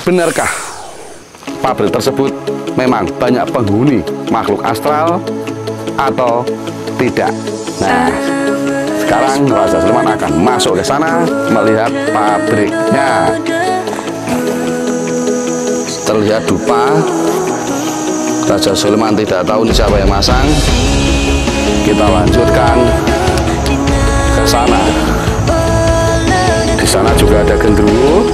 benarkah pabrik tersebut memang banyak penghuni makhluk astral atau tidak? Nah, sekarang Raja Sulaiman akan masuk ke sana melihat pabriknya. Terlihat dupa. Raja Sulaiman tidak tahu ini siapa yang masang. Kita lanjutkan ke sana. Di sana juga ada genderuwo.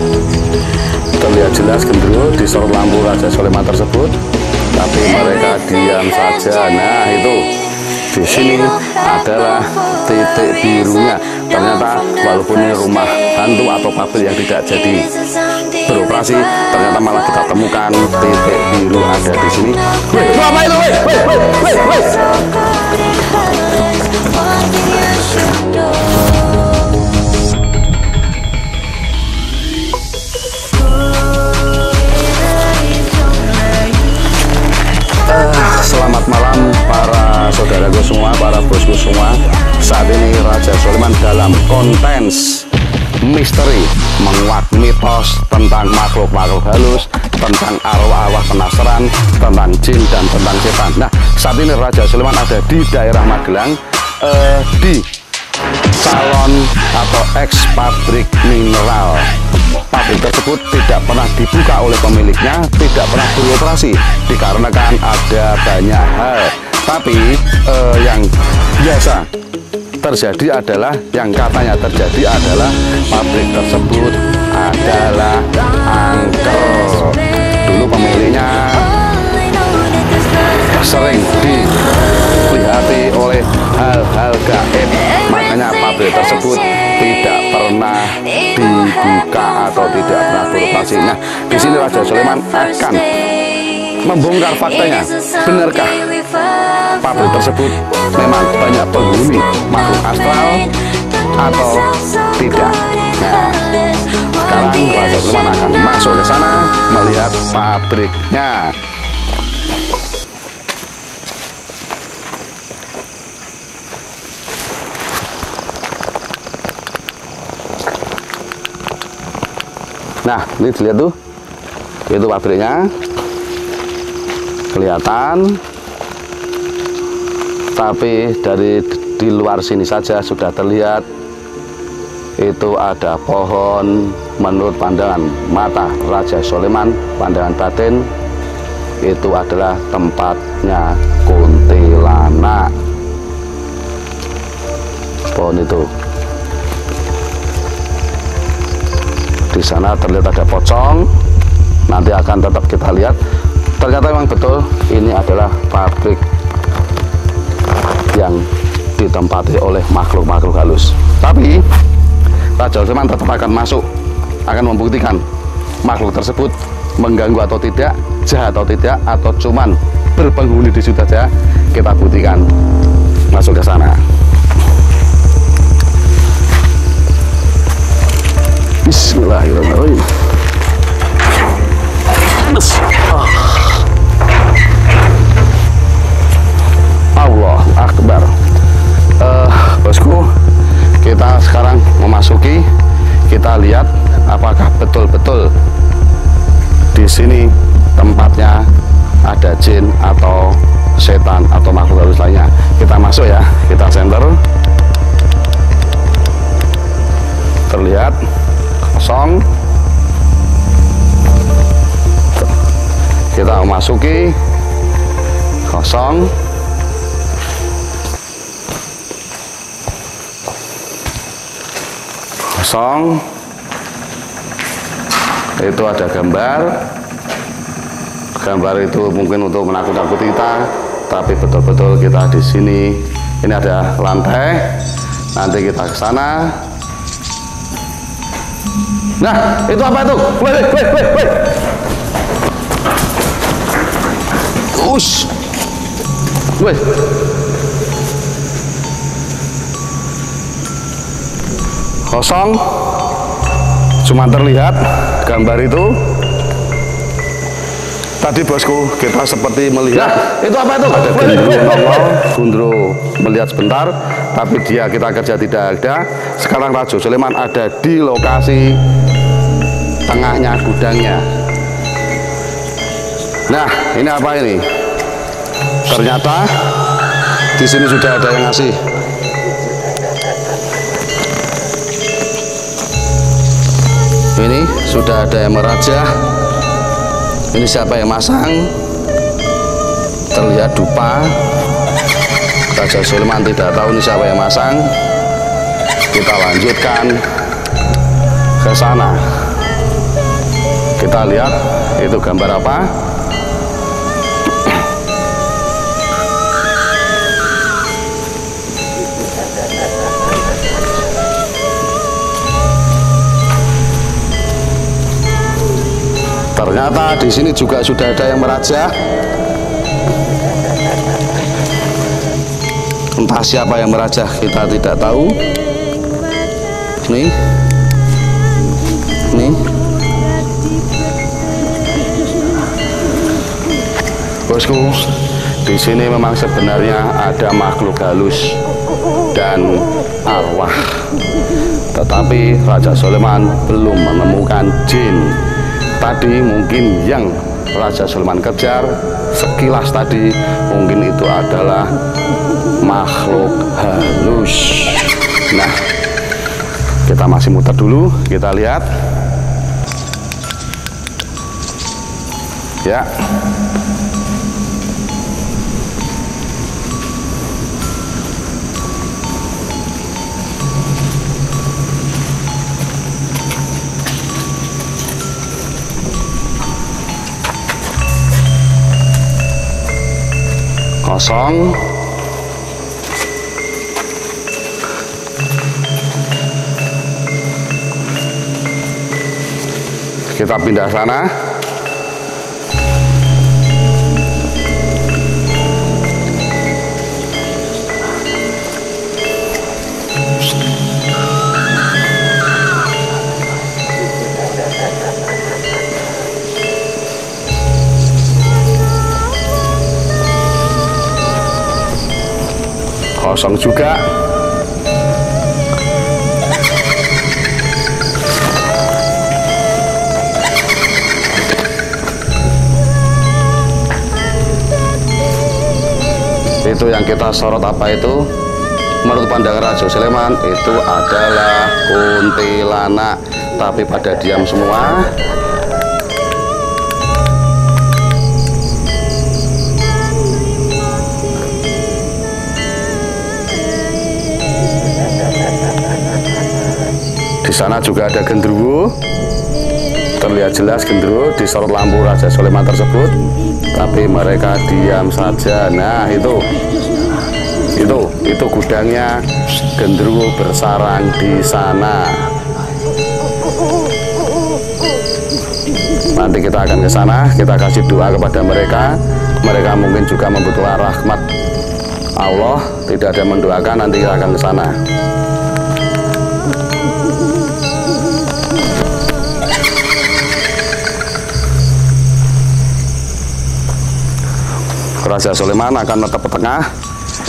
Terlihat jelas genderuwo di sorot lampu Raja Sulaiman tersebut. Tapi mereka diam saja. Nah, itu di sini adalah titik birunya. Ternyata walaupun ini rumah hantu atau pabrik yang tidak jadi beroperasi, ternyata malah kita temukan titik biru ada di sini. Wih, apa itu? Wih. Selamat malam para saudaraku semua, para bosku semua. Saat ini Raja Sulaiman dalam konten misteri, menguak mitos tentang makhluk-makhluk halus, tentang arwah-arwah penasaran, tentang jin dan tentang setan. Nah, saat ini Raja Sulaiman ada di daerah Magelang, di salon atau eks pabrik mineral. Pabrik tersebut tidak pernah dibuka oleh pemiliknya, tidak pernah beroperasi dikarenakan ada banyak hal. Tapi yang biasa terjadi adalah, yang katanya terjadi adalah pabrik tersebut adalah angker. Dulu pemiliknya sering dilihat oleh hal-hal gaib, makanya pabrik tersebut tidak pernah dibuka atau tidak pernah beroperasi. Nah, di sini Raja Sulaiman akan membongkar faktanya. Benarkah pabrik tersebut memang banyak penghuni makhluk astral atau tidak? Nah, sekarang Raja Sulaiman akan masuk ke sana melihat pabriknya. Nah, ini dilihat tuh, itu pabriknya, kelihatan. Tapi dari di luar sini saja sudah terlihat itu ada pohon. Menurut pandangan mata Raja Sulaiman, pandangan batin, itu adalah tempatnya kuntilanak. Pohon itu. Di sana terlihat ada pocong. Nanti akan tetap kita lihat. Ternyata memang betul ini adalah pabrik yang ditempati oleh makhluk-makhluk halus. Tapi Raja Sulaiman tetap akan masuk, akan membuktikan makhluk tersebut mengganggu atau tidak, jahat atau tidak, atau cuman berpenghuni di situ saja. Kita buktikan. Masuk ke sana. Bismillahirrahmanirrahim. Allah Akbar. Bosku, kita sekarang memasuki. Kita lihat apakah betul-betul di sini tempatnya ada jin atau setan atau makhluk halus lainnya. Kita masuk ya. Kita center. Terlihat kosong. Kita memasuki, kosong. Kosong. Itu ada gambar. Gambar itu mungkin untuk menakut-nakuti kita, tapi betul-betul kita di sini. Ini ada lantai. Nanti kita ke sana. Nah, itu apa itu? Wait. Ush. Wait. Kosong. Cuma terlihat gambar itu. Tadi bosku, kita seperti melihat. Nah, itu apa itu? Ada Gundro melihat sebentar, tapi dia kita kerja tidak ada. Sekarang Raja Sulaiman ada di lokasi tengahnya gudangnya. Nah, ini apa ini? Ternyata di sini sudah ada yang ngasih. Ini sudah ada yang merajah. Ini siapa yang masang? Terlihat dupa. Raja Sulaiman tidak tahu ini siapa yang masang. Kita lanjutkan ke sana. Kita lihat itu gambar apa. Ternyata di sini juga sudah ada yang merajah. Entah siapa yang merajah, kita tidak tahu. Nih, bosku, di sini memang sebenarnya ada makhluk halus dan arwah. Tetapi Raja Sulaiman belum menemukan jin. Tadi mungkin yang Raja Sulaiman kejar sekilas tadi mungkin itu adalah makhluk halus. Nah, kita masih muter dulu, kita lihat ya. Kosong. Kita pindah sana. Kosong juga. Itu yang kita sorot apa itu? Menurut pandangan Raja Sulaiman itu adalah kuntilanak, tapi pada diam semua. Di sana juga ada genderuwo, terlihat jelas genderuwo disorot lampu Raja Sulaiman tersebut, tapi mereka diam saja. Nah, itu gudangnya genderuwo bersarang di sana. Nanti kita akan ke sana, kita kasih doa kepada mereka. Mereka mungkin juga membutuhkan rahmat Allah, tidak ada yang mendoakan, nanti kita akan ke sana. Raja Sulaiman akan menetap ke tengah.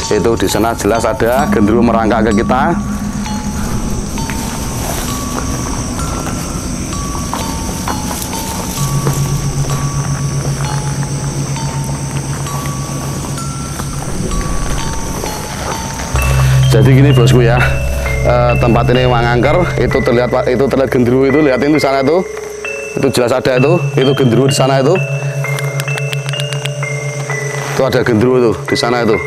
Itu di sana jelas ada genderuwo merangkak ke kita. Jadi gini bosku ya, tempat ini memang angker. Itu terlihat genderuwo itu, lihat itu di sana itu jelas ada itu genderuwo di sana itu. Itu ada genderuwo tuh di sana itu.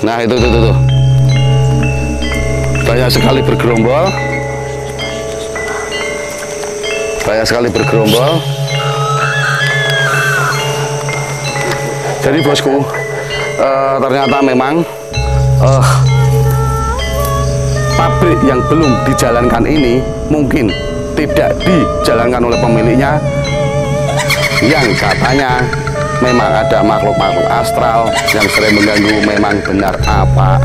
Nah, itu. Banyak sekali bergerombol. Jadi bosku, ternyata memang pabrik yang belum dijalankan ini mungkin tidak dijalankan oleh pemiliknya, yang katanya memang ada makhluk-makhluk astral yang sering mengganggu. Memang benar apa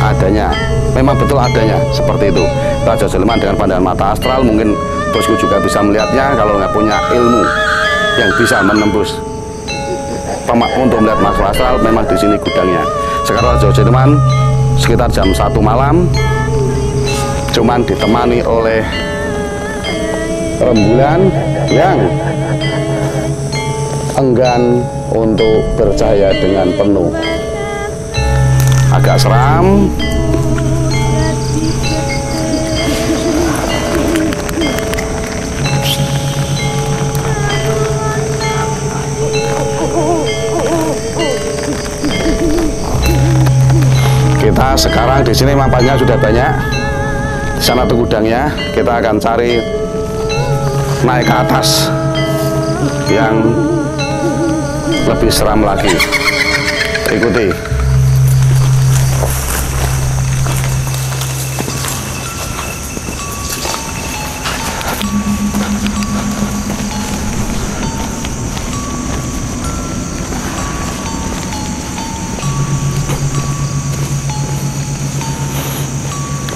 adanya, memang betul adanya seperti itu. Raja Sulaiman dengan pandangan mata astral, mungkin bosku juga bisa melihatnya. Kalau nggak punya ilmu yang bisa menembus untuk melihat makhluk astral, memang di sini gudangnya. Sekarang Raja Sulaiman sekitar jam 1 malam, cuman ditemani oleh rembulan yang enggan untuk bercahaya dengan penuh. Agak seram. Kita sekarang di sini mampatnya sudah banyak. Di sana tuh gudangnya. Kita akan cari naik ke atas yang lebih seram lagi. Ikuti.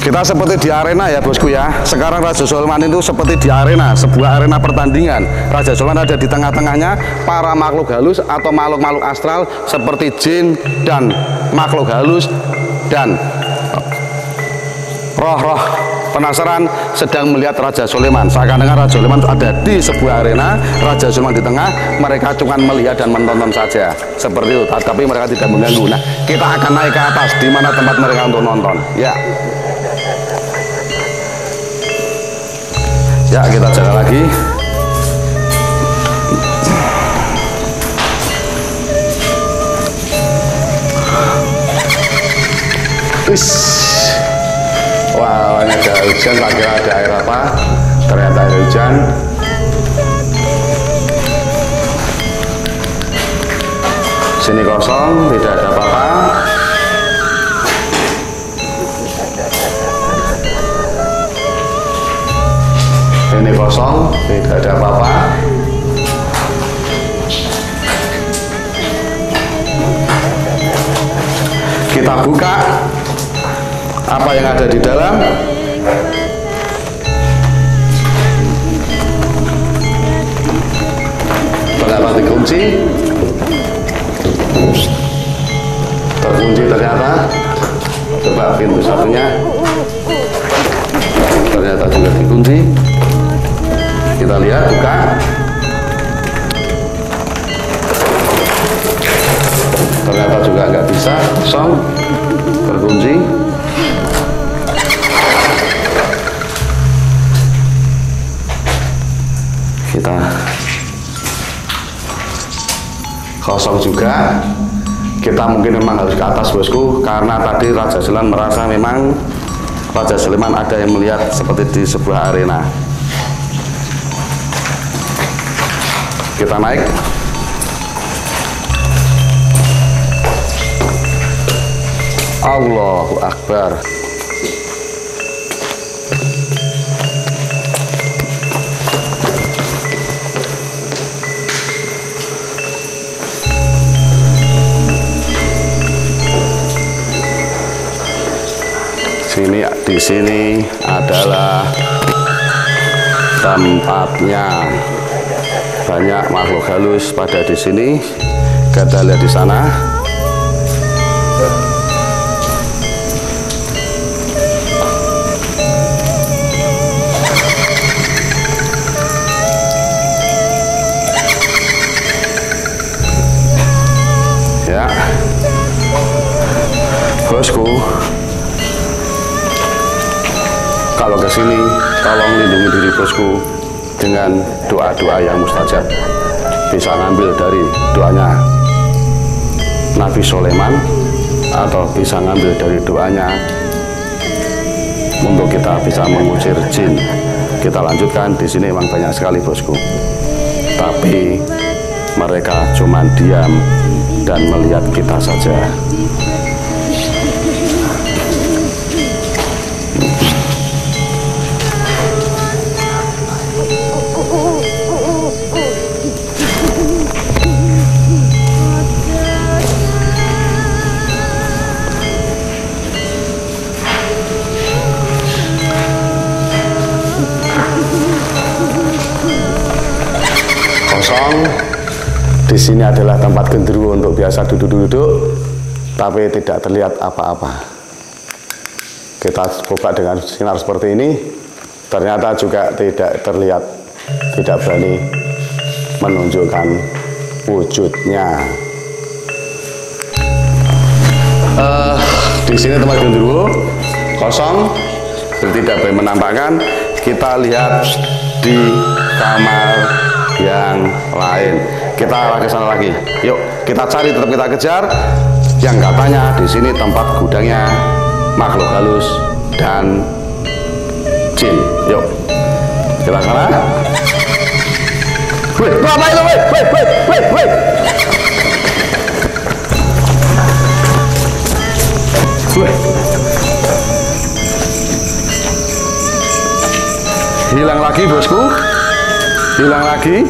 Kita seperti di arena ya bosku ya. Sekarang Raja Sulaiman itu seperti di arena, sebuah arena pertandingan. Raja Sulaiman ada di tengah-tengahnya. Para makhluk halus atau makhluk-makhluk astral seperti jin dan makhluk halus dan roh-roh penasaran sedang melihat Raja Sulaiman. Seakan-akan Raja Sulaiman ada di sebuah arena, Raja Sulaiman di tengah, mereka cuma melihat dan menonton saja. Seperti itu, tapi mereka tidak mengganggu. Nah, kita akan naik ke atas di mana tempat mereka untuk nonton. Ya. Ya, kita jaga lagi. Wah, ini ada hujan, tak kira ada air apa. Ternyata air hujan. Sini kosong, tidak ada apa-apa. Ini kosong, tidak ada apa-apa. Kita buka apa yang ada di dalam. Ternyata dikunci. Terkunci ternyata. Coba pintu satunya. Ternyata juga dikunci. Kita lihat, buka. Ternyata juga nggak bisa, kosong, terkunci. Kita kosong juga. Kita mungkin memang harus ke atas bosku, karena tadi Raja Sulaiman merasa memang Raja Sulaiman ada yang melihat seperti di sebuah arena. Kita naik. Allahu Akbar. Di sini adalah tempatnya. Banyak makhluk halus pada di sini. Kita lihat di sana. Ya, bosku, kalau ke sini tolong lindungi diri bosku dengan doa-doa yang mustajab. Bisa ngambil dari doanya Nabi Sulaiman atau bisa ngambil dari doanya untuk kita bisa mengusir jin. Kita lanjutkan. Di sini memang banyak sekali bosku, tapi mereka cuma diam dan melihat kita saja. Di sini adalah tempat genderuwo untuk biasa duduk-duduk, tapi tidak terlihat apa-apa. Kita coba dengan sinar seperti ini, ternyata juga tidak terlihat, tidak berani menunjukkan wujudnya. Di sini tempat gendruwo kosong, tidak boleh menampakkan. Kita lihat di kamar yang lain. Kita arah ke sana lagi. Yuk, kita cari, tetap kita kejar. Yang katanya di sini tempat gudangnya makhluk halus dan jin. Yuk, kita sana. Wih, apa itu? Wih. Hilang lagi bosku, hilang lagi.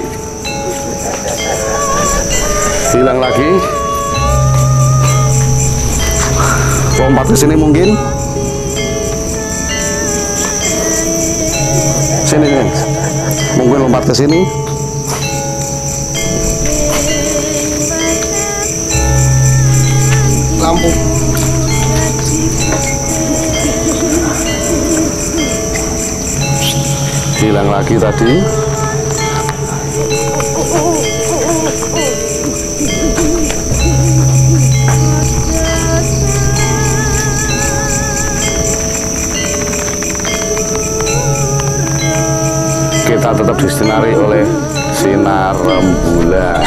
Lompat ke sini mungkin. Sini nih, mungkin lompat ke sini. Lampu. Hilang lagi tadi. Kita tetap disinari oleh sinar rembulan.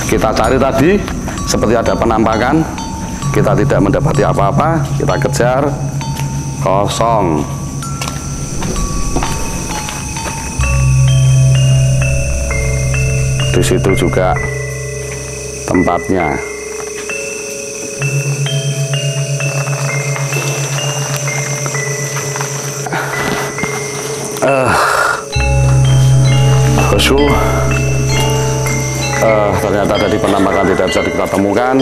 Kita cari tadi, seperti ada penampakan, kita tidak mendapati apa-apa, kita kejar, kosong. Di situ juga tempatnya. Bosku, ternyata ada di penampakan tidak bisa kita temukan,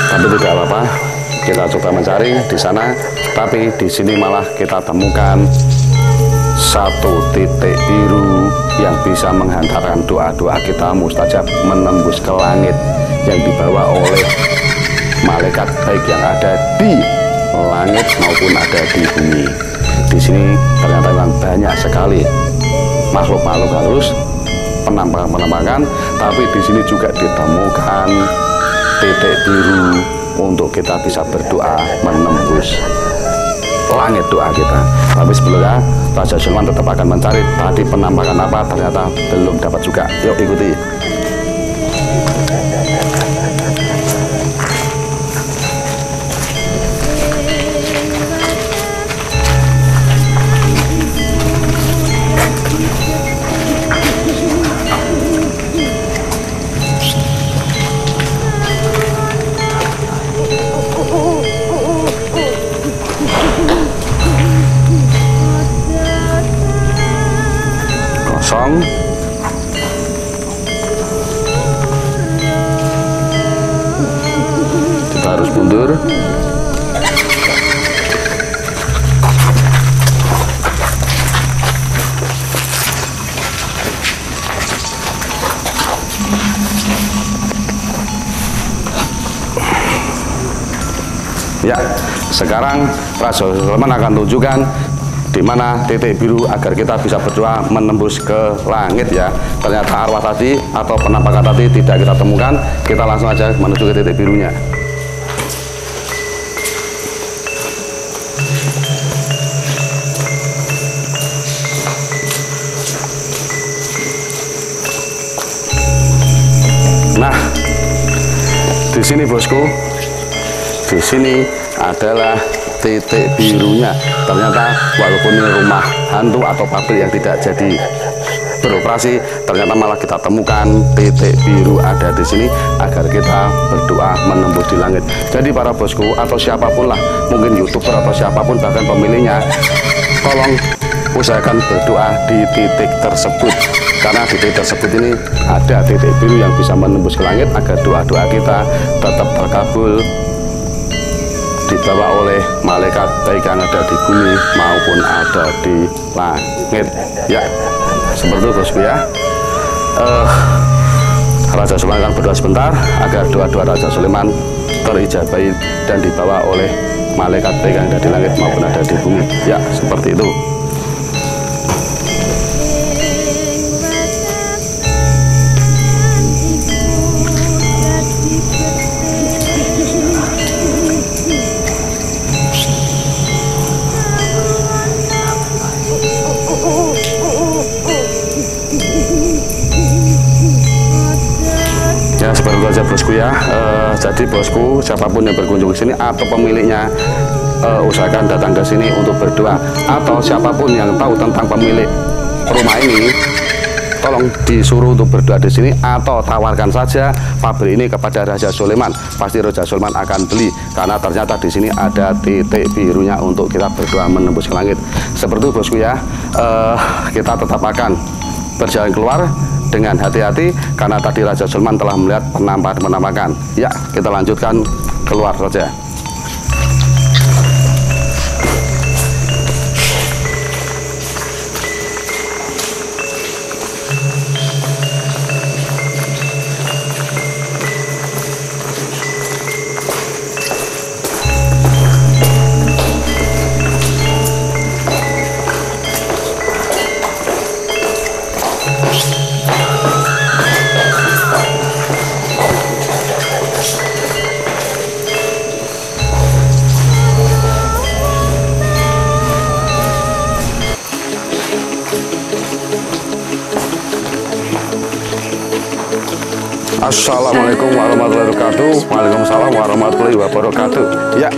tapi tidak apa-apa. Kita coba mencari di sana, tapi di sini malah kita temukan satu titik biru yang bisa menghantarkan doa-doa kita mustajab menembus ke langit yang dibawa oleh malaikat baik yang ada di langit maupun ada di bumi. Di sini ternyata memang banyak sekali makhluk-makhluk halus, penampakan-penampakan, tapi di sini juga ditemukan titik biru untuk kita bisa berdoa menembus langit doa kita. Tapi sebelumnya Raja Sulaiman tetap akan mencari tadi penampakan apa, ternyata belum dapat juga. Yuk ikuti. Kosong. Kita harus mundur. Ya, sekarang Raja Sulaiman akan tunjukkan di mana titik biru agar kita bisa berdoa menembus ke langit ya. Ternyata arwah tadi atau penampakan tadi tidak kita temukan. Kita langsung aja menuju ke titik birunya. Nah, di sini bosku, di sini adalah titik birunya. Ternyata walaupun ini rumah hantu atau pabrik yang tidak jadi beroperasi, ternyata malah kita temukan titik biru ada di sini agar kita berdoa menembus di langit. Jadi para bosku atau siapapun lah, mungkin YouTuber atau siapapun bahkan pemiliknya, tolong usahakan berdoa di titik tersebut, karena di titik tersebut ini ada titik biru yang bisa menembus ke langit agar doa-doa kita tetap terkabul, dibawa oleh malaikat baik yang ada di bumi maupun ada di langit. Ya, seperti itu bosku ya. Raja Sulaiman akan berdoa sebentar agar doa-doa Raja Sulaiman terijabahi dan dibawa oleh malaikat baik yang ada di langit maupun ada di bumi. Ya, seperti itu. Ya, seperti itu aja bosku ya. Jadi bosku, siapapun yang berkunjung ke sini atau pemiliknya, usahakan datang ke sini untuk berdoa. Atau siapapun yang tahu tentang pemilik rumah ini, tolong disuruh untuk berdoa di sini atau tawarkan saja pabrik ini kepada Raja Sulaiman. Pasti Raja Sulaiman akan beli karena ternyata di sini ada titik birunya untuk kita berdoa menembus ke langit. Seperti itu bosku ya. Kita tetap akan berjalan keluar dengan hati-hati karena tadi Raja Sulaiman telah melihat penampakan. Ya, kita lanjutkan keluar saja. Assalamualaikum warahmatullahi wabarakatuh. Waalaikumsalam warahmatullahi wabarakatuh. Ya,